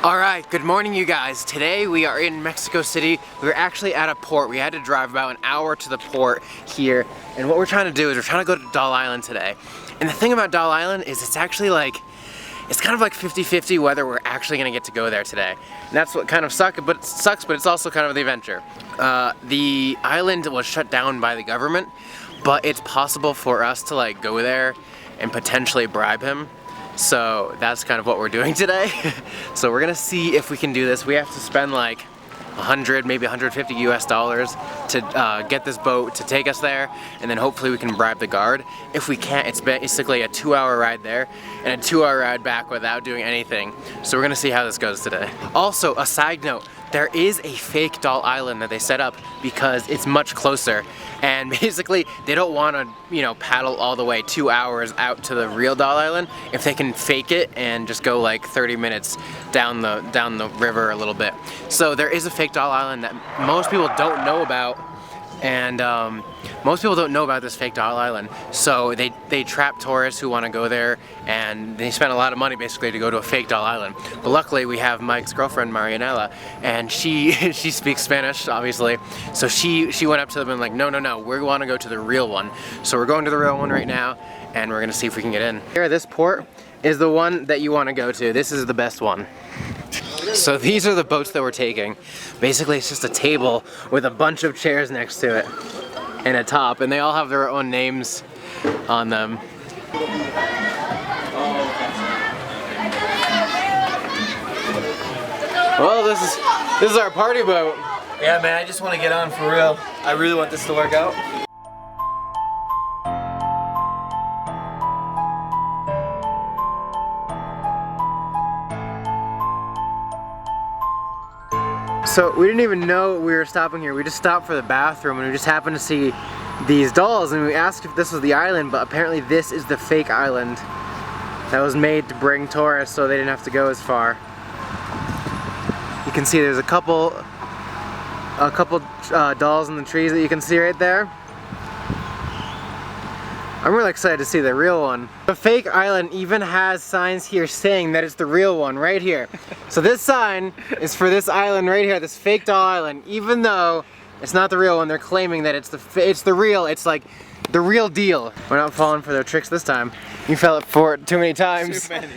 Alright, good morning you guys. Today we are in Mexico City. We're actually at a port. We had to drive about an hour to the port here. And what we're trying to do is we're trying to go to Doll Island today. And the thing about Doll Island is it's actually like, it's kind of like 50-50 whether we're actually gonna get to go there today. And that's what kind of sucks, but it's also kind of the adventure. The island was shut down by the government, but it's possible for us to like go there and potentially bribe him. So that's kind of what we're doing today. So we're gonna see if we can do this. We have to spend like 100, maybe 150 US dollars to get this boat to take us there, and then hopefully we can bribe the guard. If we can't, it's basically a 2-hour ride there and a 2-hour ride back without doing anything. So we're gonna see how this goes today. Also, a side note, there is a fake Doll Island that they set up because it's much closer, and basically they don't want to, you know, paddle all the way 2 hours out to the real Doll Island if they can fake it and just go like 30 minutes down the river a little bit. So there is a fake Doll Island that most people don't know about, and most people don't know about this fake Doll Island. So they trap tourists who want to go there, and they spend a lot of money basically to go to a fake Doll Island. But luckily we have Mike's girlfriend Marianela, and she speaks Spanish obviously. So she went up to them and like, no, we want to go to the real one. So we're going to the real one right now, and we're gonna see if we can get in. Here, this port is the one that you want to go to. This is the best one. So these are the boats that we're taking. Basically it's just a table with a bunch of chairs next to it and a top, and they all have their own names on them. Well, this is our party boat. Yeah, man, I just want to get on for real. I really want this to work out. So we didn't even know we were stopping here. We just stopped for the bathroom, and we just happened to see these dolls, and we asked if this was the island, but apparently this is the fake island that was made to bring tourists so they didn't have to go as far. You can see there's a couple dolls in the trees that you can see right there. I'm really excited to see the real one. The fake island even has signs here saying that it's the real one right here. So this sign is for this island right here, this fake Doll Island. Even though it's not the real one, they're claiming that it's the real. It's like the real deal. We're not falling for their tricks this time. You fell for it too many times. Too many.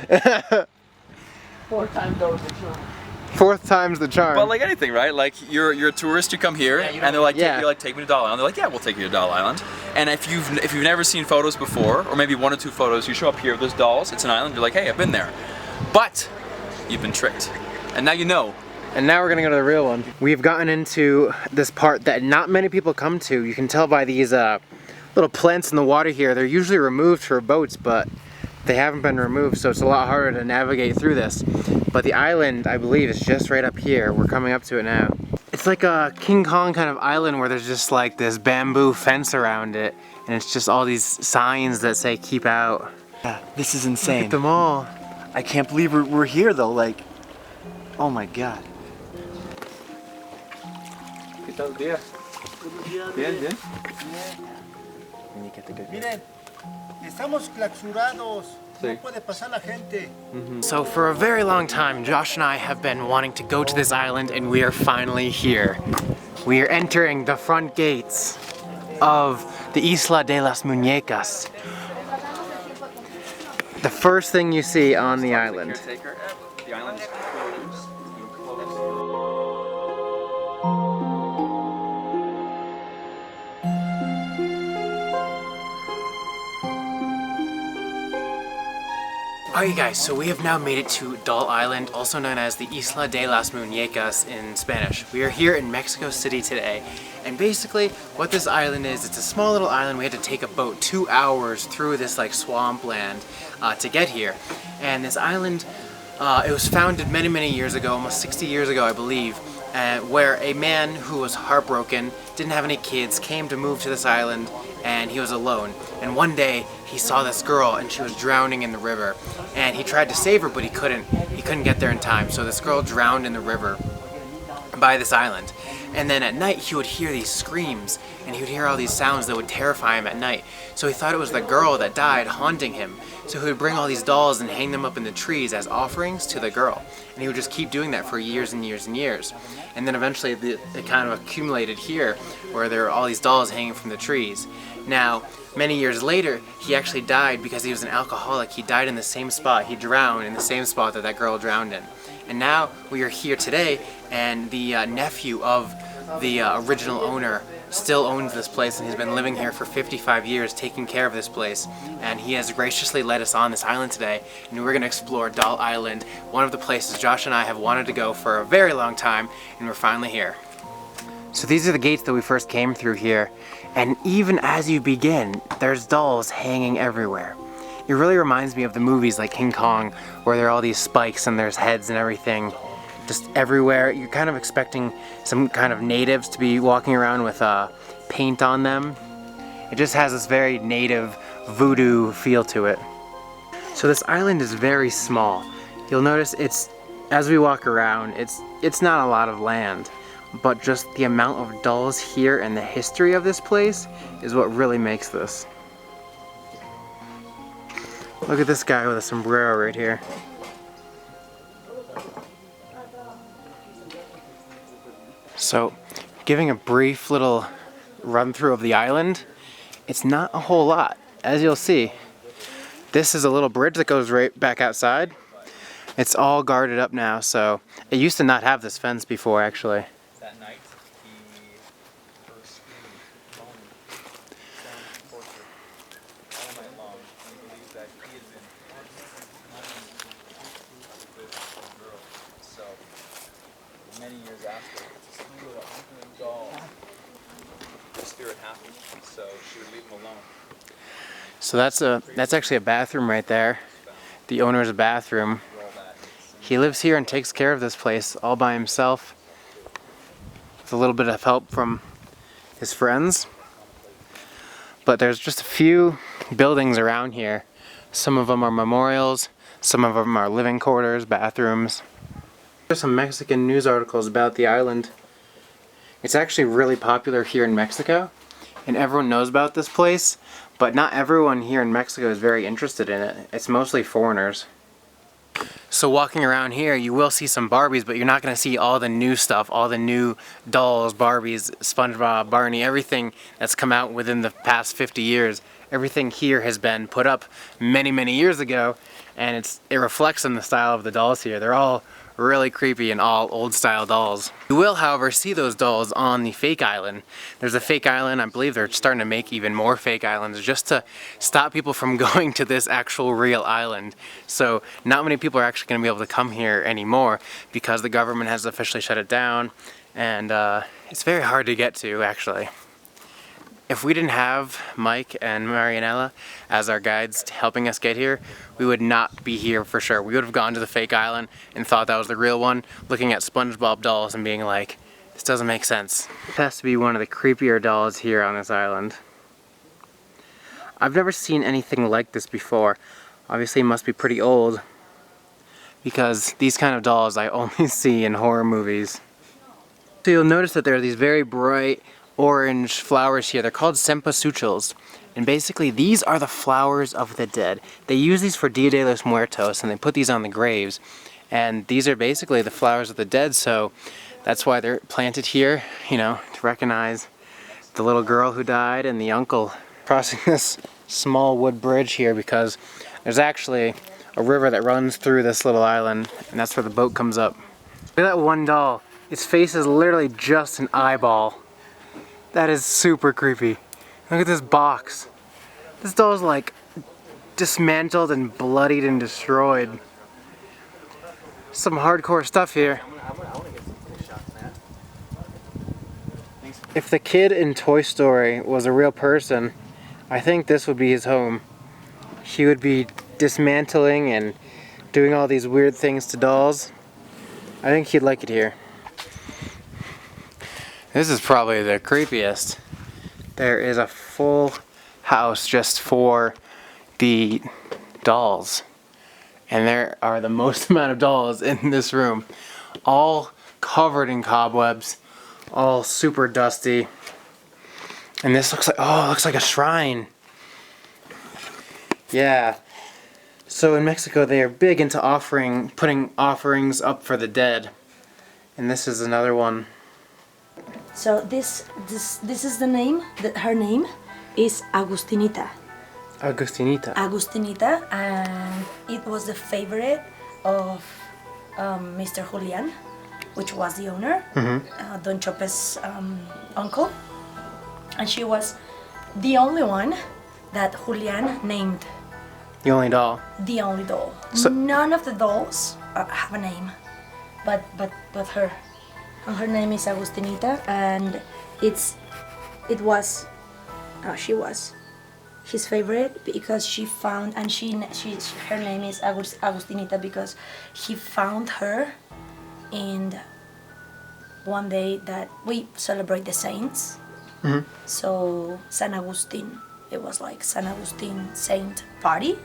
4 times over the charm. 4th time's the charm. But like anything, right? Like you're a tourist, you come here, and they're like, you're like, take me to Doll Island. They're like, yeah, we'll take you to Doll Island. And if you've never seen photos before, or maybe 1 or 2 photos, you show up here, there's dolls, it's an island, you're like, hey, I've been there. But you've been tricked, and now you know. And now we're gonna go to the real one. We've gotten into this part that not many people come to. You can tell by these little plants in the water here. They're usually removed for boats, but they haven't been removed, so it's a lot harder to navigate through this. But the island, I believe, is just right up here. We're coming up to it now. It's like a King Kong kind of island where there's just like this bamboo fence around it, and it's just all these signs that say keep out. Yeah, this is insane. Look at them all. I can't believe we're here though, like, oh my god. ¿Qué tal día? Bien, bien. Miren, estamos clausurados. No puede pasar la gente. So for a very long time, Josh and I have been wanting to go to this island, and we are finally here. We are entering the front gates of the Isla de las Munecas. The first thing you see on the island. The island is closed. Alright guys, so we have now made it to Doll Island, also known as the Isla de las Munecas in Spanish. We are here in Mexico City today, and basically what this island is, it's a small little island. We had to take a boat 2 hours through this like swampland to get here. And this island, it was founded many years ago, almost 60 years ago I believe, where a man who was heartbroken, didn't have any kids, came to move to this island, and he was alone. And one day he saw this girl, and she was drowning in the river, and he tried to save her, but he couldn't get there in time. So this girl drowned in the river. by this island. And then at night he would hear these screams and he would hear all these sounds that would terrify him at night. So he thought it was the girl that died haunting him. So he would bring all these dolls and hang them up in the trees as offerings to the girl. And he would just keep doing that for years and years and years. And then eventually it kind of accumulated here where there were all these dolls hanging from the trees. Now, many years later, he actually died because he was an alcoholic. He died in the same spot. He drowned in the same spot that that girl drowned in. And now we are here today, and the nephew of the original owner still owns this place, and he's been living here for 55 years taking care of this place. And he has graciously led us on this island today, and we're going to explore Doll Island, one of the places Josh and I have wanted to go for a very long time, and we're finally here. So these are the gates that we first came through here, and even as you begin, there's dolls hanging everywhere. It really reminds me of the movies like King Kong, where there are all these spikes and there's heads and everything just everywhere. You're kind of expecting some kind of natives to be walking around with paint on them. It just has this very native voodoo feel to it. So this island is very small. You'll notice as we walk around, it's not a lot of land, but just the amount of dolls here and the history of this place is what really makes this. Look at this guy with a sombrero right here. So, giving a brief little run through of the island, it's not a whole lot. As you'll see, this is a little bridge that goes right back outside. It's all guarded up now, so it used to not have this fence before actually. That night, he first screamed, moaning, sounding torture all night long. And he believes that he had been with this girl. So, many years after, it's a slew of 100 dolls. The spirit happened, so she would leave him alone. So that's actually a bathroom right there. The owner's bathroom. He lives here and takes care of this place all by himself with a little bit of help from his friends. But there's just a few buildings around here. Some of them are memorials, some of them are living quarters, bathrooms. There's some Mexican news articles about the island. It's actually really popular here in Mexico, and everyone knows about this place, but not everyone here in Mexico is very interested in it. It's mostly foreigners. So walking around here, you will see some Barbies, but you're not going to see all the new stuff, all the new dolls, Barbies, SpongeBob, Barney, everything that's come out within the past 50 years. Everything here has been put up many, many years ago, and it reflects in the style of the dolls here. They're all really creepy and all old style dolls. You will, however, see those dolls on the fake island. There's a fake island. I believe they're starting to make even more fake islands just to stop people from going to this actual real island. So not many people are actually going to be able to come here anymore because the government has officially shut it down, and it's very hard to get to actually. If we didn't have Mike and Marianella as our guides helping us get here, we would not be here for sure. We would have gone to the fake island and thought that was the real one, looking at SpongeBob dolls and being like, this doesn't make sense. This has to be one of the creepier dolls here on this island. I've never seen anything like this before. Obviously it must be pretty old because these kind of dolls I only see in horror movies. So you'll notice that there are these very bright orange flowers here. They're called cempasúchils, and basically these are the flowers of the dead. They use these for Dia de los Muertos, and they put these on the graves, and these are basically the flowers of the dead, so that's why they're planted here, you know, to recognize the little girl who died and the uncle. Crossing this small wood bridge here because there's actually a river that runs through this little island, and that's where the boat comes up. Look at that one doll. Its face is literally just an eyeball. That is super creepy. Look at this box. This doll is like dismantled and bloodied and destroyed. Some hardcore stuff here. If the kid in Toy Story was a real person, I think this would be his home. He would be dismantling and doing all these weird things to dolls. I think he'd like it here. This is probably the creepiest. There is a full house just for the dolls. And there are the most amount of dolls in this room. All covered in cobwebs, all super dusty. And this looks like, oh, it looks like a shrine. Yeah. So in Mexico, they are big into putting offerings up for the dead. And this is another one. So this is the name. Her name is Agustinita. Agustinita. Agustinita, and it was the favorite of Mr. Julian, which was the owner, Don Chope's uncle, and she was the only one that Julian named. The only doll. The only doll. So, none of the dolls have a name, but her. And her name is Agustinita, and she was his favorite because she found, and her name is Agustinita because he found her in one day that we celebrate the saints. So San Agustin, it was like San Agustin saint party,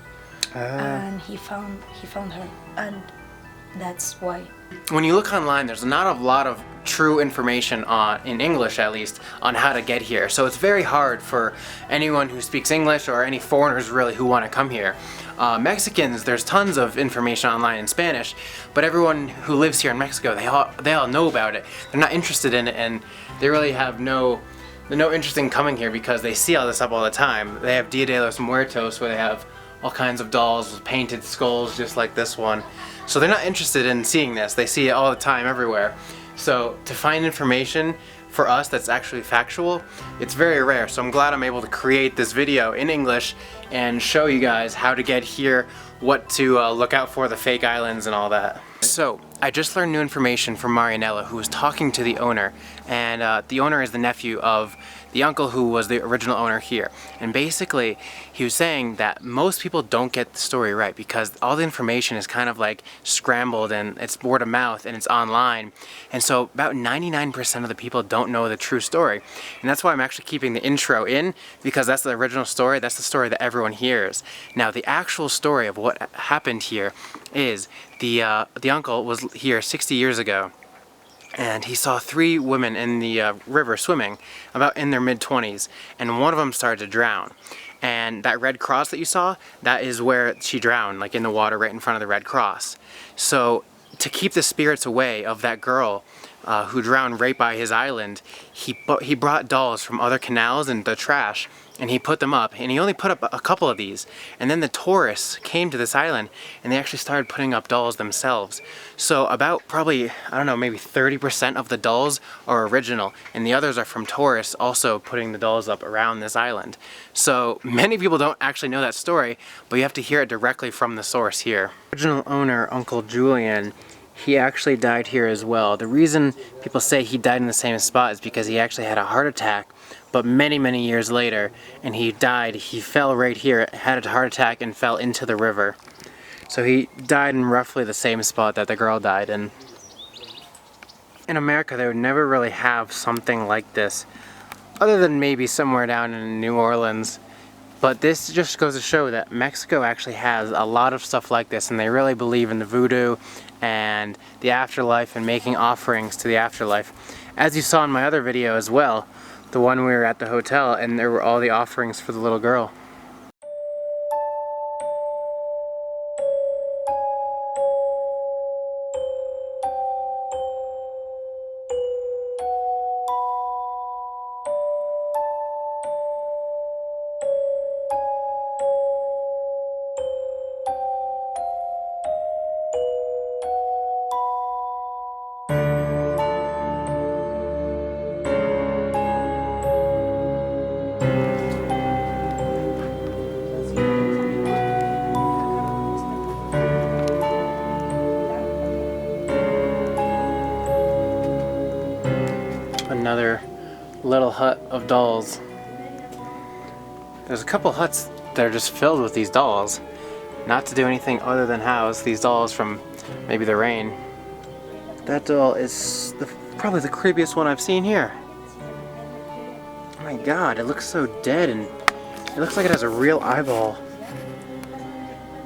and he found her, and that's why. When you look online, there's not a lot of true information in English at least, on how to get here. So it's very hard for anyone who speaks English or any foreigners really who want to come here. Mexicans, there's tons of information online in Spanish, but everyone who lives here in Mexico, they all know about it. They're not interested in it, and they really have no interest in coming here because they see all this up all the time. They have Dia de los Muertos where they have all kinds of dolls with painted skulls just like this one. So they're not interested in seeing this. They see it all the time everywhere. So to find information for us that's actually factual, it's very rare. So I'm glad I'm able to create this video in English and show you guys how to get here, what to look out for, the fake islands and all that. So I just learned new information from Marianella, who was talking to the owner, and the owner is the nephew of the uncle who was the original owner here. And basically he was saying that most people don't get the story right because all the information is kind of like scrambled, and it's word of mouth and it's online, and so about 99% of the people don't know the true story. And that's why I'm actually keeping the intro in, because that's the original story, that's the story that everyone hears. Now the actual story of what happened here is the uncle was here 60 years ago, and he saw 3 women in the river swimming, about in their mid-20s, and one of them started to drown. And that red cross that you saw, that is where she drowned, like in the water right in front of the red cross. So to keep the spirits away of that girl who drowned right by his island, he brought dolls from other canals and the trash, and he put them up, and he only put up a couple of these. And then the tourists came to this island, and they actually started putting up dolls themselves. So about probably, I don't know, maybe 30% of the dolls are original, and the others are from tourists also putting the dolls up around this island. So many people don't actually know that story, but you have to hear it directly from the source here. Original owner, Uncle Julian, he actually died here as well. The reason people say he died in the same spot is because he actually had a heart attack, but many years later, and he died. He fell right here, had a heart attack, and fell into the river. So he died in roughly the same spot that the girl died in. In America, they would never really have something like this, other than maybe somewhere down in New Orleans. But this just goes to show that Mexico actually has a lot of stuff like this, and they really believe in the voodoo and the afterlife and making offerings to the afterlife. As you saw in my other video as well, the one we were at the hotel, and there were all the offerings for the little girl. Another little hut of dolls. There's a couple huts that are just filled with these dolls, not to do anything other than house these dolls from maybe the rain. That doll is probably the creepiest one I've seen here. Oh my god, it looks so dead, and it looks like it has a real eyeball.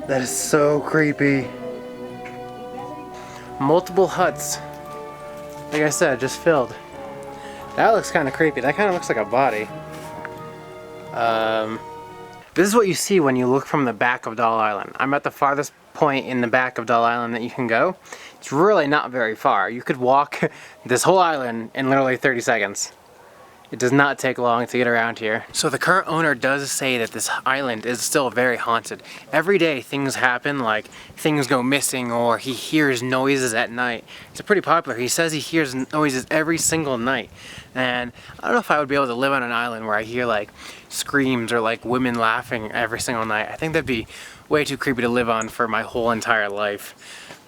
That is so creepy. Multiple huts like I said, just filled. That looks kind of creepy. That kind of looks like a body. This is what you see when you look from the back of Doll Island. I'm at the farthest point in the back of Doll Island that you can go. It's really not very far. You could walk this whole island in literally 30 seconds. It does not take long to get around here. So the current owner does say that this island is still very haunted. Every day things happen, like things go missing or he hears noises at night. It's pretty popular. He says he hears noises every single night. And I don't know if I would be able to live on an island where I hear like screams or like women laughing every single night. I think that'd be way too creepy to live on for my whole entire life.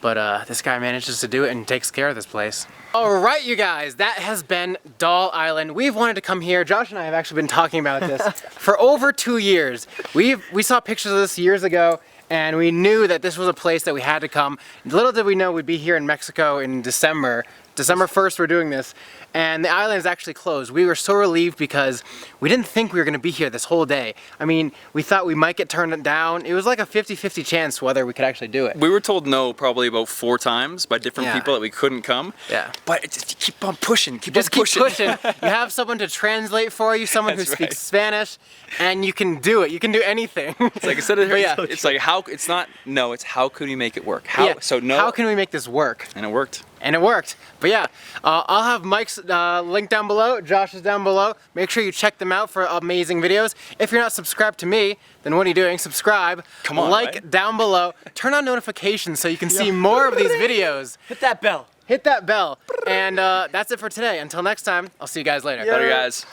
But this guy manages to do it and takes care of this place. All right, you guys, that has been Doll Island. We've wanted to come here. Josh and I have actually been talking about this for over 2 years. We saw pictures of this years ago, and we knew that this was a place that we had to come. Little did we know we'd be here in Mexico in December. December 1st we're doing this, and the island is actually closed. We were so relieved because we didn't think we were gonna be here this whole day. I mean, we thought we might get turned down. It was like a 50-50 chance whether we could actually do it. We were told no probably about 4 times by different people that we couldn't come. Yeah. But just keep on pushing, keep Just on pushing. keep pushing. You have someone to translate for you, someone who speaks Spanish, and you can do it. You can do anything. It's like instead of it's like how it's not no, it's how could we make it work? How so no. How can we make this work? And it worked. And it worked. But yeah, I'll have Mike's link down below, Josh's down below. Make sure you check them out for amazing videos. If you're not subscribed to me, then what are you doing? Subscribe, come on, like down below, turn on notifications so you can see more of these videos. Hit that bell. Hit that bell. And that's it for today. Until next time, I'll see you guys later. Later, guys.